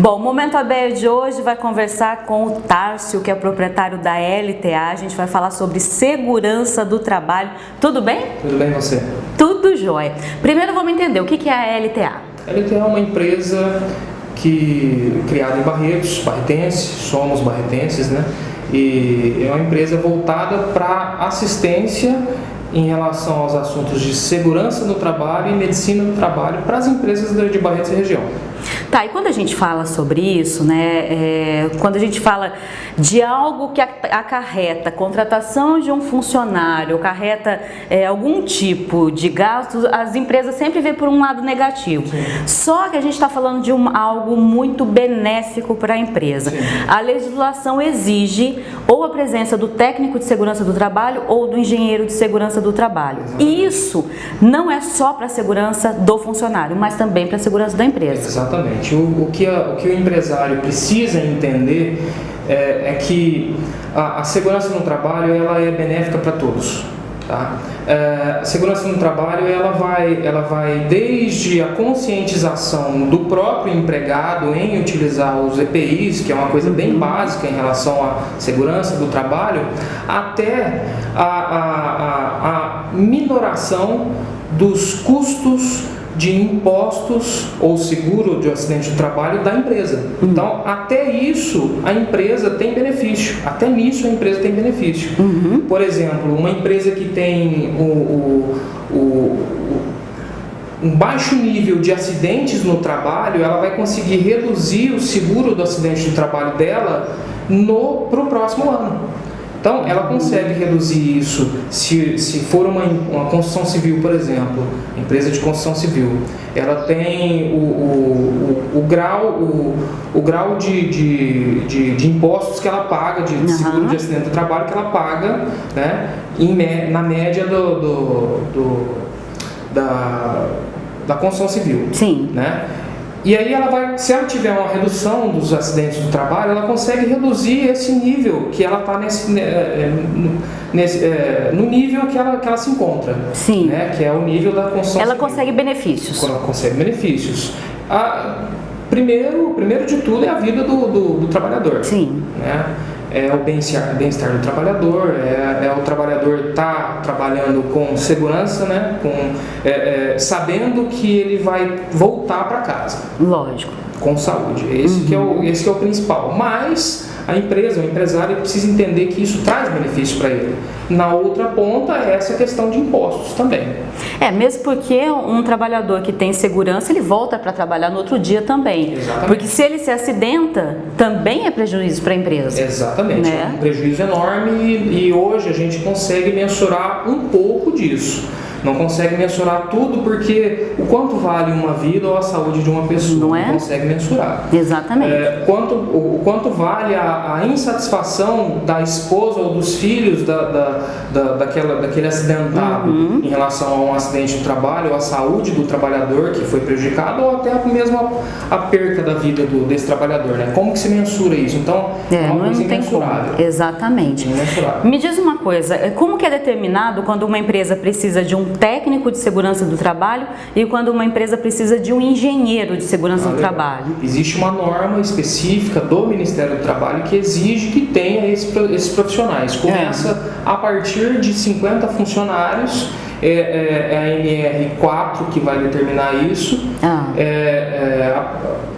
Bom, o Momento ABER de hoje vai conversar com o Tárcio, que é proprietário da LTA. A gente vai falar sobre segurança do trabalho. Tudo bem? Tudo bem, você? Tudo jóia. Primeiro vamos entender o que é a LTA. A LTA é uma empresa criada em Barretos, barretense, somos barretenses, né? E é uma empresa voltada para assistência em relação aos assuntos de segurança no trabalho e medicina do trabalho para as empresas de Barretos e região. Tá, e quando a gente fala sobre isso, né, quando a gente fala de algo que acarreta contratação de um funcionário, acarreta algum tipo de gasto, as empresas sempre vê por um lado negativo. Sim. Só que a gente está falando de algo muito benéfico para a empresa. Sim. A legislação exige ou a presença do técnico de segurança do trabalho ou do engenheiro de segurança do trabalho. E isso não é só para a segurança do funcionário, mas também para a segurança da empresa. Exatamente. O que o empresário precisa entender é que a segurança no trabalho ela é benéfica para todos. Tá? A segurança no trabalho ela vai desde a conscientização do próprio empregado em utilizar os EPIs, que é uma coisa bem básica em relação à segurança do trabalho, até a minoração dos custos de impostos ou seguro de acidente de trabalho da empresa. Então, até isso a empresa tem benefício. Até nisso a empresa tem benefício. Por exemplo, uma empresa que tem um baixo nível de acidentes no trabalho, ela vai conseguir reduzir o seguro do acidente de trabalho dela para o próximo ano. Então, ela consegue reduzir isso se for uma construção civil, por exemplo, empresa de construção civil, ela tem o grau de impostos que ela paga, de seguro de acidente do trabalho que ela paga, né, na média da construção civil. Sim. Né? E aí se ela tiver uma redução dos acidentes do trabalho, ela consegue reduzir esse nível que ela está no nível que ela se encontra. Sim. Né? Que é o nível da construção Ela civil. consegue benefícios. Ela consegue benefícios. Primeiro de tudo é a vida do trabalhador. Sim. Né? É o bem-estar do trabalhador, é o trabalhador estar trabalhando com segurança, né? Sabendo que ele vai voltar para casa. Lógico. Com saúde. Esse que é o principal. Mas a empresa, o empresário precisa entender que isso traz benefício para ele. Na outra ponta é essa questão de impostos também. Mesmo porque um trabalhador que tem segurança, ele volta para trabalhar no outro dia também. Exatamente. Porque se ele se acidenta, também é prejuízo para a empresa. Exatamente. Né? É um prejuízo enorme e hoje a gente consegue mensurar um pouco disso. Não consegue mensurar tudo porque o quanto vale uma vida ou a saúde de uma pessoa, não consegue mensurar. Exatamente. O quanto vale a insatisfação da esposa ou dos filhos daquele acidentado em relação a um acidente de trabalho, ou a saúde do trabalhador que foi prejudicado, ou até mesmo a perca da vida desse trabalhador. Né? Como que se mensura isso? Então, é uma coisa imensurável. Exatamente. Imensurável. Me diz uma coisa, como que é determinado quando uma empresa precisa de um técnico de segurança do trabalho e quando uma empresa precisa de um engenheiro de segurança do trabalho? Existe uma norma específica do Ministério do Trabalho que exige que tenha esses profissionais. Começa a partir de 50 funcionários, é a NR4 que vai determinar isso,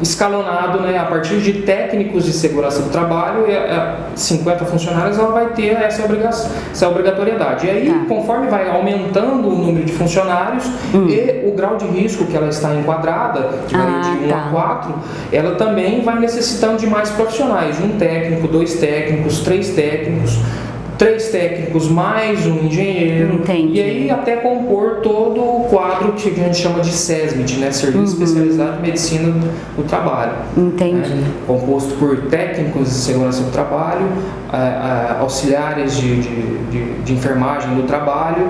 escalonado, né, a partir de técnicos de segurança do trabalho, 50 funcionários, ela vai ter essa obrigatoriedade. E aí, conforme vai aumentando o número de funcionários e o grau de risco que ela está enquadrada, que vai de 1 a 4, ela também vai necessitando de mais profissionais, um técnico, 2 técnicos, 3 técnicos, 3 técnicos mais um engenheiro. Entendi. E aí até compor todo o quadro que a gente chama de SESMIT, né? Serviço Especializado em Medicina do Trabalho. Entendi. Né? Composto por técnicos de segurança do trabalho, auxiliares de enfermagem do trabalho,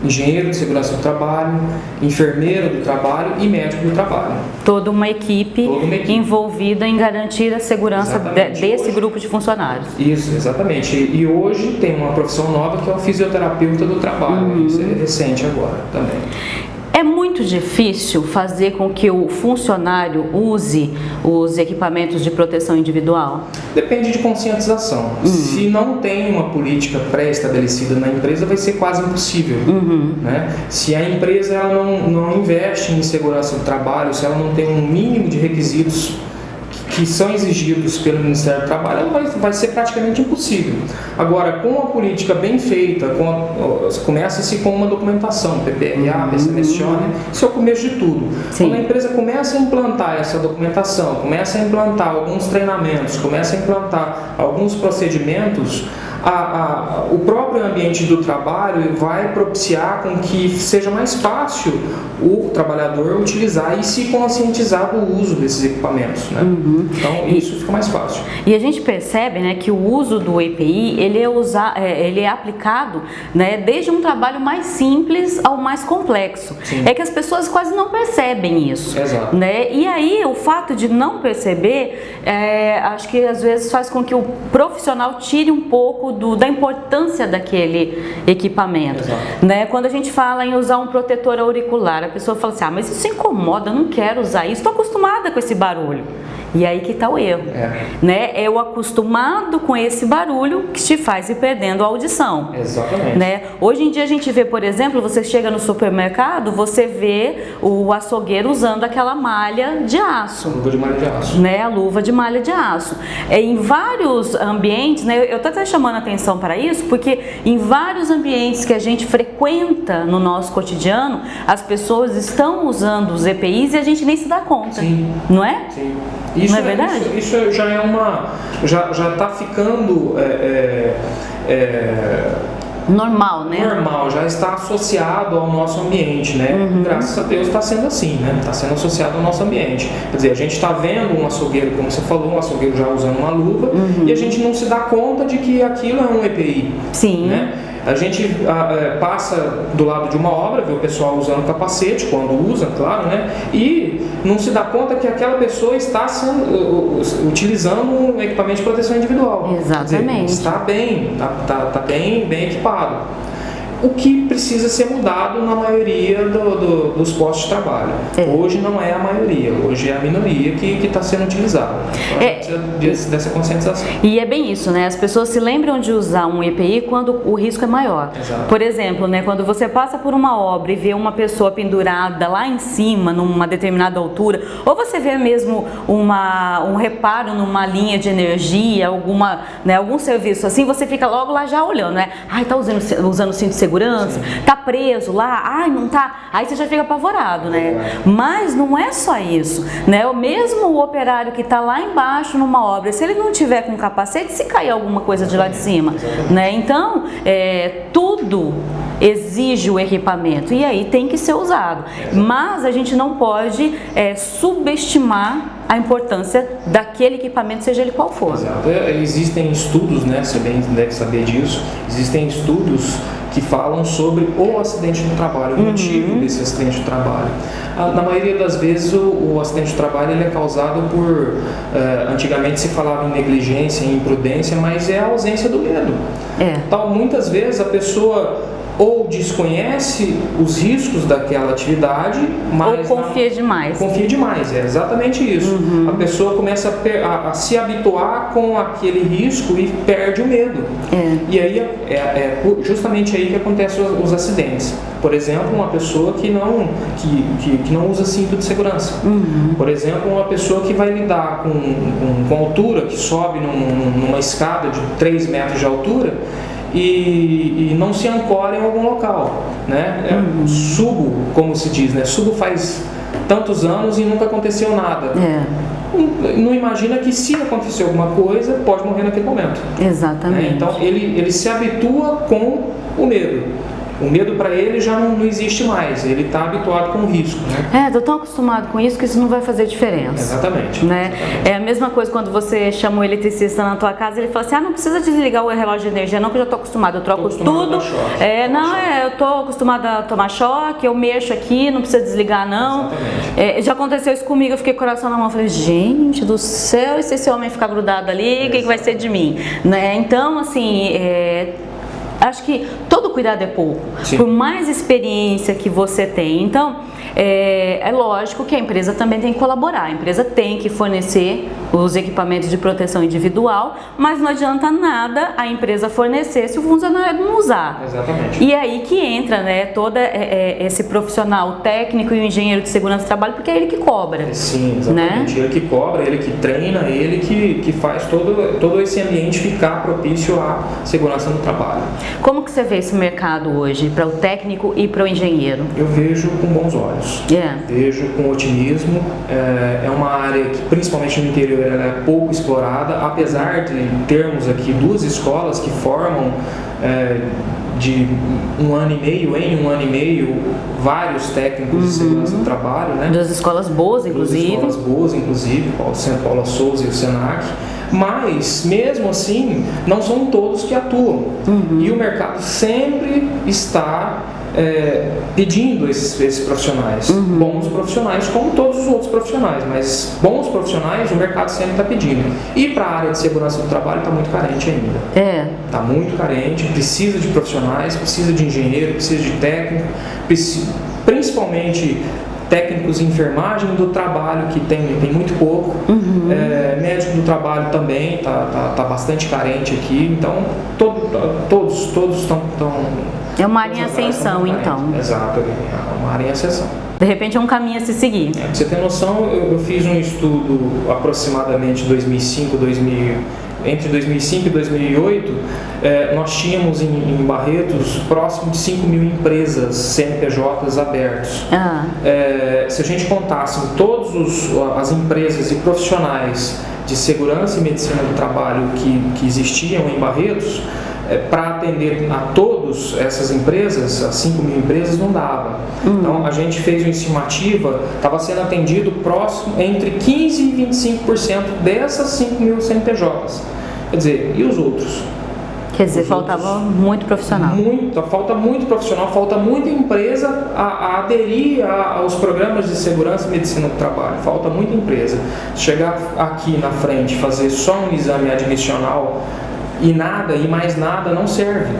engenheiro de segurança do trabalho, enfermeiro do trabalho e médico do trabalho. Toda uma equipe envolvida em garantir a segurança desse grupo de funcionários. Isso, exatamente. E hoje tem uma profissão nova que é o fisioterapeuta do trabalho. Isso é recente agora também. É muito muito difícil fazer com que o funcionário use os equipamentos de proteção individual? Depende de conscientização. Se não tem uma política pré-estabelecida na empresa, vai ser quase impossível. Né? Se a empresa ela não investe em segurança do trabalho, se ela não tem um mínimo de requisitos que são exigidos pelo Ministério do Trabalho, ela vai ser praticamente impossível. Agora, com a política bem feita, começa-se com uma documentação, PPRA, PCMSO, isso é o começo de tudo. Sim. Quando a empresa começa a implantar essa documentação, começa a implantar alguns treinamentos, começa a implantar alguns procedimentos, o próprio ambiente do trabalho vai propiciar com que seja mais fácil o trabalhador utilizar e se conscientizar do uso desses equipamentos, né? Então isso fica mais fácil. E a gente percebe, né, que o uso do EPI ele é aplicado, né, desde um trabalho mais simples ao mais complexo. Sim. É que as pessoas quase não percebem isso. Exato. Né? E aí o fato de não perceber, acho que às vezes faz com que o profissional tire um pouco da importância daquele equipamento. Né? Quando a gente fala em usar um protetor auricular, a pessoa fala assim, mas isso incomoda, eu não quero usar isso, estou acostumada com esse barulho. E aí que está o erro. Né? É o acostumado com esse barulho que te faz ir perdendo a audição. Exatamente. Né? Hoje em dia a gente vê, por exemplo, você chega no supermercado, você vê o açougueiro usando aquela malha de aço. Luva de malha de aço. Né? A luva de malha de aço. Em vários ambientes, né? Eu estou até chamando a atenção para isso, porque em vários ambientes que a gente frequenta no nosso cotidiano, as pessoas estão usando os EPIs e a gente nem se dá conta. Sim. Não é? Sim. Não é verdade? Isso já é já está ficando normal, né? Normal, já está associado ao nosso ambiente, né? Graças a Deus está sendo assim, né? Está sendo associado ao nosso ambiente. Quer dizer, a gente está vendo um açougueiro, como você falou, um açougueiro já usando uma luva, e a gente não se dá conta de que aquilo é um EPI. Sim. Né? A gente passa do lado de uma obra, vê o pessoal usando capacete, quando usa, claro, né? E não se dá conta que aquela pessoa está utilizando um equipamento de proteção individual. Exatamente. Quer dizer, está bem equipado. O que precisa ser mudado na maioria dos postos de trabalho. Hoje não é a maioria, hoje é a minoria que está sendo utilizada. Então, precisa dessa conscientização. E é bem isso, né? As pessoas se lembram de usar um EPI quando o risco é maior. Exato. Por exemplo, né, quando você passa por uma obra e vê uma pessoa pendurada lá em cima, numa determinada altura, ou você vê mesmo um reparo numa linha de energia, algum serviço assim, você fica logo lá já olhando, né? Ai, tá usando cinto de segurança, tá preso lá, ai, não tá, aí você já fica apavorado, né? Mas não é só isso, né? O mesmo operário que tá lá embaixo numa obra, se ele não tiver com capacete, se cair alguma coisa de lá de cima, né? Então, tudo exige o equipamento e aí tem que ser usado, mas a gente não pode subestimar a importância daquele equipamento, seja ele qual for. Exato. Existem estudos, né? Você bem deve saber disso, existem estudos que falam sobre o acidente do trabalho, o motivo desse acidente do trabalho. Na maioria das vezes o acidente do trabalho ele é causado por, antigamente se falava em negligência, em imprudência, mas é a ausência do medo. Então, muitas vezes a pessoa ou desconhece os riscos daquela atividade, mas ou confia demais. Confia demais, é exatamente isso. A pessoa começa a se habituar com aquele risco e perde o medo. E aí é justamente aí que acontecem os acidentes. Por exemplo, uma pessoa que não usa cinto de segurança. Por exemplo, uma pessoa que vai lidar com altura, que sobe numa escada de 3 metros de altura, e não se ancora em algum local, né? Subo, como se diz, né? Subo faz tantos anos e nunca aconteceu nada. Não imagina que se acontecer alguma coisa, pode morrer naquele momento. Exatamente. Né? Então ele se habitua com o medo. O medo para ele já não existe mais, ele está habituado com o risco. Né? Estou tão acostumado com isso que isso não vai fazer diferença. Exatamente. Né? É a mesma coisa quando você chama um eletricista na tua casa, ele fala assim, não precisa desligar o relógio de energia não, que eu já estou acostumado, eu troco tudo. Eu estou acostumada a tomar choque, eu mexo aqui, não precisa desligar não. Já aconteceu isso comigo, eu fiquei com o coração na mão, falei, gente do céu, e se esse homem ficar grudado ali, o que vai ser de mim? Né? Então, assim, acho que todo cuidado é pouco, por mais experiência que você tem. Então, é lógico que a empresa também tem que colaborar, a empresa tem que fornecer os equipamentos de proteção individual, mas não adianta nada a empresa fornecer se o funcionário não usar. Exatamente. E aí que entra, né, todo esse profissional técnico e o engenheiro de segurança do trabalho, porque é ele que cobra. Sim, exatamente. Né? Ele que cobra, ele que treina, ele que faz todo esse ambiente ficar propício à segurança no trabalho. Como que você vê esse mercado hoje, para o técnico e para o engenheiro? Eu vejo com bons olhos. Vejo com otimismo. É uma área que, principalmente no interior, ela é pouco explorada, apesar de termos aqui 2 escolas que formam de em um ano e meio vários técnicos de segurança do trabalho, né? 2 escolas boas, inclusive. 2 escolas boas, inclusive, o Paulo Souza e o Senac. Mas, mesmo assim, não são todos que atuam. E o mercado sempre está pedindo esses profissionais. Bons profissionais, como todos os outros profissionais, mas bons profissionais o mercado sempre está pedindo. E para a área de segurança do trabalho está muito carente ainda. Está muito carente, precisa de profissionais, precisa de engenheiro, precisa de técnico, principalmente técnicos em enfermagem do trabalho, que tem muito pouco. Médico do trabalho também está bastante carente aqui. Então, todos estão... É uma área em ascensão, então. Exato, é uma área em ascensão. De repente é um caminho a se seguir. Pra você ter noção, eu fiz um estudo aproximadamente entre 2005 e 2008, nós tínhamos em Barretos próximo de 5.000 empresas CNPJs abertos. Se a gente contasse todas as empresas e profissionais de segurança e medicina do trabalho que existiam em Barretos, para atender a todas essas empresas, as 5.000 empresas, não dava. Então, a gente fez uma estimativa, estava sendo atendido próximo entre 15% e 25% dessas 5.000 CNPJs. Quer dizer, e os outros? Quer dizer, faltava muito profissional. Falta muito profissional, falta muita empresa a aderir aos programas de segurança e medicina do trabalho. Falta muita empresa. Chegar aqui na frente, fazer só um exame admissional e mais nada não serve.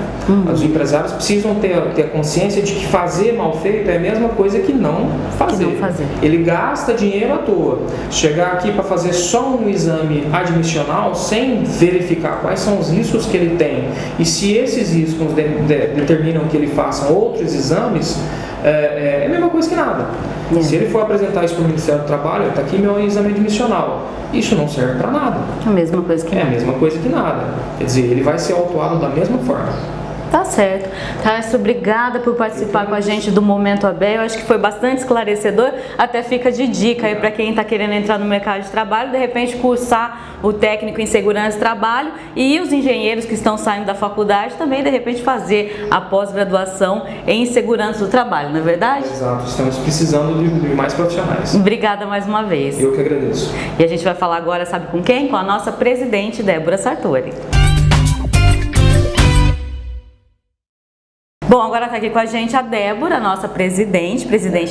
Os empresários precisam ter a consciência de que fazer mal feito é a mesma coisa que não fazer. Ele gasta dinheiro à toa. Chegar aqui para fazer só um exame admissional sem verificar quais são os riscos que ele tem e se esses riscos determinam que ele faça outros exames, é a mesma coisa que nada. Se ele for apresentar isso para o Ministério do Trabalho, está aqui meu exame admissional. Isso não serve para nada. A mesma coisa que nada. É a mesma coisa que nada. Quer dizer, ele vai ser autuado da mesma forma. Tá certo. Tarso, obrigada por participar com a gente do Momento ABEA. Eu acho que foi bastante esclarecedor. Até fica de dica aí para quem está querendo entrar no mercado de trabalho, de repente cursar o técnico em segurança do trabalho e os engenheiros que estão saindo da faculdade também, de repente, fazer a pós-graduação em segurança do trabalho, não é verdade? Exato. Estamos precisando de mais profissionais. Obrigada mais uma vez. Eu que agradeço. E a gente vai falar agora, sabe com quem? Com a nossa presidente, Débora Sartori. Bom, agora está aqui com a gente a Débora, nossa presidente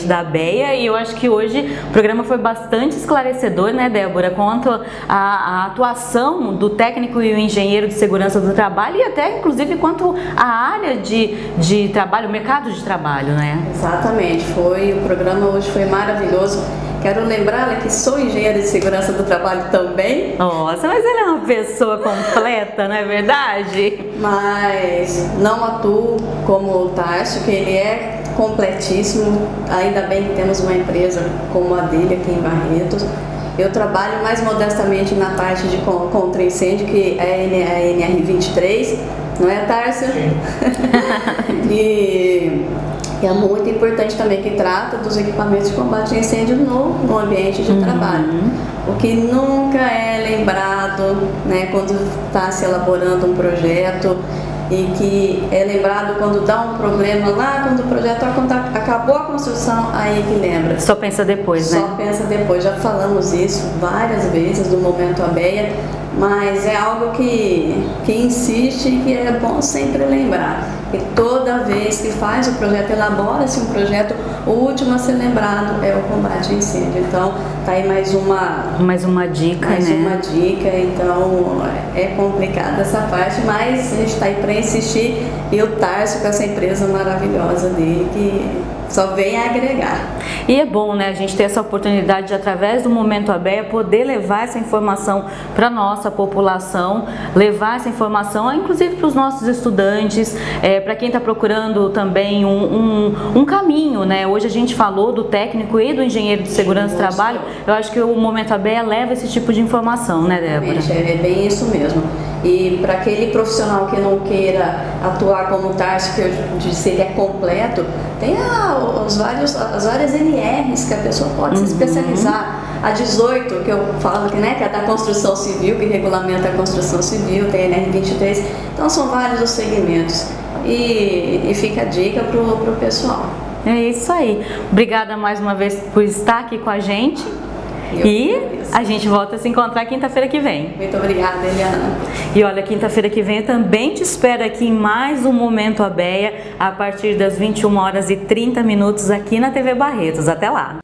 da ABEA, e eu acho que hoje o programa foi bastante esclarecedor, né, Débora, quanto à atuação do técnico e o engenheiro de segurança do trabalho e até, inclusive, quanto à área de trabalho, o mercado de trabalho, né? Exatamente, o programa hoje foi maravilhoso. Quero lembrá-la que sou engenheira de segurança do trabalho também. Nossa, mas ela é uma pessoa completa, não é verdade? Mas não atuo como o Tarso, que ele é completíssimo. Ainda bem que temos uma empresa como a dele aqui em Barretos. Eu trabalho mais modestamente na parte de contra-incêndio, que é a NR23, não é, Tarso? E é muito importante também que trata dos equipamentos de combate a incêndio no ambiente de trabalho. O que nunca é lembrado, né, quando está se elaborando um projeto, e que é lembrado quando dá um problema lá, quando o projeto acabou a construção, aí que lembra. Só pensa depois, né? Só pensa depois. Já falamos isso várias vezes no Momento ABEA, mas é algo que insiste e que é bom sempre lembrar. E toda vez que faz o projeto, elabora-se um projeto, o último a ser lembrado é o combate a incêndio. Então, tá aí mais uma dica, né? Uma dica, então é complicada essa parte, mas a gente está aí para insistir, e o Tarso com essa empresa maravilhosa dele que só vem a agregar. E é bom, né, a gente ter essa oportunidade de, através do Momento ABEA, poder levar essa informação para a nossa população, levar essa informação, inclusive para os nossos estudantes, para quem está procurando também um caminho, né? Hoje a gente falou do técnico e do engenheiro de segurança do trabalho, eu acho que o Momento ABEA leva esse tipo de informação, né, Débora? É bem isso mesmo. E para aquele profissional que não queira atuar como Tarso, que eu disse, ele é completo, tem as várias NRs que a pessoa pode se especializar. A 18, que eu falo que é da construção civil, que regulamenta a construção civil, tem a NR 23, então são vários os segmentos. E fica a dica para o pessoal. É isso aí. Obrigada mais uma vez por estar aqui com a gente. E a gente volta a se encontrar quinta-feira que vem. Muito obrigada, Eliana. E olha, quinta-feira que vem eu também te espero aqui em mais um Momento ABEA, a partir das 21h30 aqui na TV Barretos. Até lá!